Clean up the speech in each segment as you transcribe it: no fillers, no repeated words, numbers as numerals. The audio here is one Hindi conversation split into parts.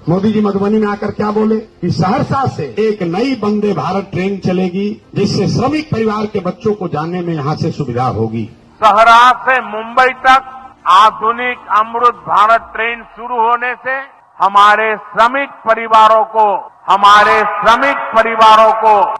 मोदी जी मधुबनी में आकर क्या बोले कि सहरसा से एक नई वंदे भारत ट्रेन चलेगी, जिससे श्रमिक परिवार के बच्चों को जाने में यहाँ से सुविधा होगी। सहरा से मुंबई तक आधुनिक अमृत भारत ट्रेन शुरू होने से हमारे श्रमिक परिवारों को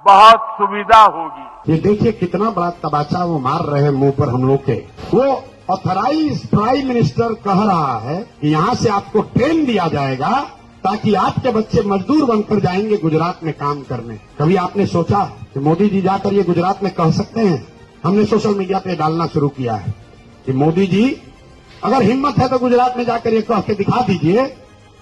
बहुत सुविधा होगी। ये देखिए कितना बड़ा तमाचा वो मार रहे हैं मुंह पर हम लोग के। वो ऑथराइज प्राइम मिनिस्टर कह रहा है कि यहाँ से आपको ट्रेन दिया जाएगा ताकि आपके बच्चे मजदूर बनकर जाएंगे गुजरात में काम करने। कभी आपने सोचा कि मोदी जी जाकर ये गुजरात में कह सकते हैं? हमने सोशल मीडिया पे डालना शुरू किया है कि मोदी जी अगर हिम्मत है तो गुजरात में जाकर ये कह के दिखा दीजिए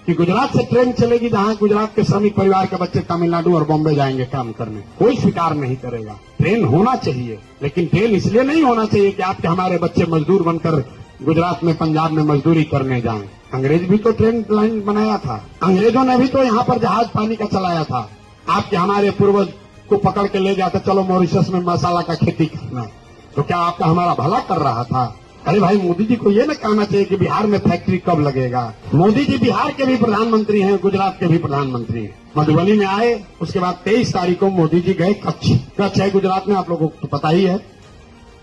कि गुजरात से ट्रेन चलेगी जहां गुजरात के श्रमिक परिवार के बच्चे तमिलनाडु और बॉम्बे जाएंगे काम करने। कोई स्वीकार नहीं करेगा। ट्रेन होना चाहिए, लेकिन ट्रेन इसलिए नहीं होना चाहिए कि आपके हमारे बच्चे मजदूर बनकर गुजरात में पंजाब में मजदूरी करने जाएं। अंग्रेज भी तो ट्रेन लाइन बनाया था, अंग्रेजों ने भी तो यहाँ पर जहाज पानी का चलाया था। आपके हमारे पूर्वज को पकड़ के ले जाते, चलो मॉरिशस में मसाला का खेती करना, तो क्या आपका हमारा भला कर रहा था? अरे भाई, मोदी जी को ये न कहना चाहिए कि बिहार में फैक्ट्री कब लगेगा। मोदी जी बिहार के भी प्रधानमंत्री हैं, गुजरात के भी प्रधानमंत्री हैं। मधुबनी में आए, उसके बाद 23 तारीख को मोदी जी गए कच्छ। कच्छ है गुजरात में, आप लोगों को तो पता ही है।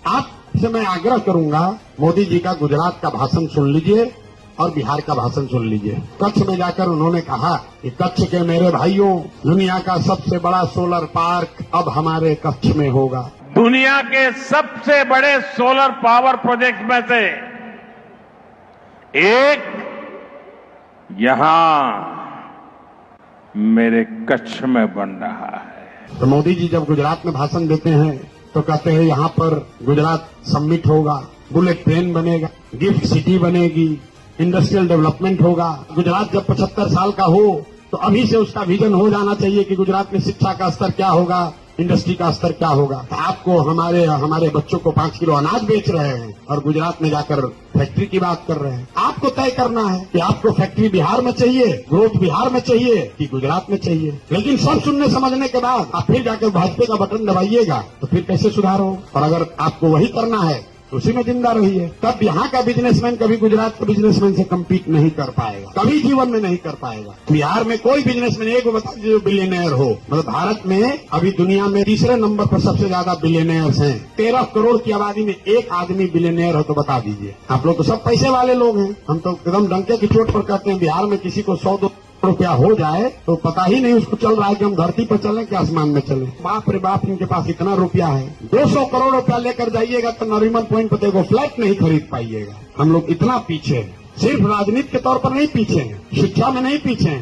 आपसे मैं आग्रह करूंगा, मोदी जी का गुजरात का भाषण सुन लीजिए और बिहार का भाषण सुन लीजिए। कच्छ में जाकर उन्होंने कहा कि कच्छ के मेरे भाइयों, दुनिया का सबसे बड़ा सोलर पार्क अब हमारे कच्छ में होगा। दुनिया के सबसे बड़े सोलर पावर प्रोजेक्ट में से एक यहां मेरे कच्छ में बन रहा है। तो मोदी जी जब गुजरात में भाषण देते हैं तो कहते हैं यहाँ पर गुजरात समिट होगा, बुलेट ट्रेन बनेगा, गिफ्ट सिटी बनेगी, इंडस्ट्रियल डेवलपमेंट होगा। गुजरात जब 75 साल का हो तो अभी से उसका विजन हो जाना चाहिए कि गुजरात में शिक्षा का स्तर क्या होगा, इंडस्ट्री का स्तर क्या होगा। तो आपको हमारे बच्चों को 5 किलो अनाज बेच रहे हैं और गुजरात में जाकर फैक्ट्री की बात कर रहे हैं। आपको तय करना है कि आपको फैक्ट्री बिहार में चाहिए, ग्रोथ बिहार में चाहिए कि गुजरात में चाहिए। लेकिन सब सुनने समझने के बाद आप फिर जाकर भाजपा का बटन दबाइएगा तो फिर कैसे सुधार हो? और अगर आपको वही करना है तो उसी में जिंदा रहिए। तब यहाँ का बिजनेसमैन कभी गुजरात के बिजनेसमैन से कम्पीट नहीं कर पाएगा, कभी जीवन में नहीं कर पाएगा। बिहार में कोई बिजनेसमैन एक बता दीजिए जो बिलियनर हो। मतलब भारत में अभी दुनिया में तीसरे नंबर पर सबसे ज्यादा बिलियनर्स हैं। 13 करोड़ की आबादी में एक आदमी बिलियनर हो तो बता दीजिए। आप लोग तो सब पैसे वाले लोग हैं। हम तो एकदम डंके की चोट पर कहते हैं बिहार में किसी को 100-200 रुपया हो जाए तो पता ही नहीं उसको चल रहा है कि हम धरती पर चलें कि आसमान में चलें। बाप रे बाप, इनके पास इतना रुपया है। 200 करोड़ रुपया लेकर जाइएगा तो नरीमन पॉइंट पर देखो फ्लैट नहीं खरीद पाइएगा। हम लोग इतना पीछे हैं। सिर्फ राजनीति के तौर पर नहीं पीछे हैं, शिक्षा में नहीं पीछे हैं,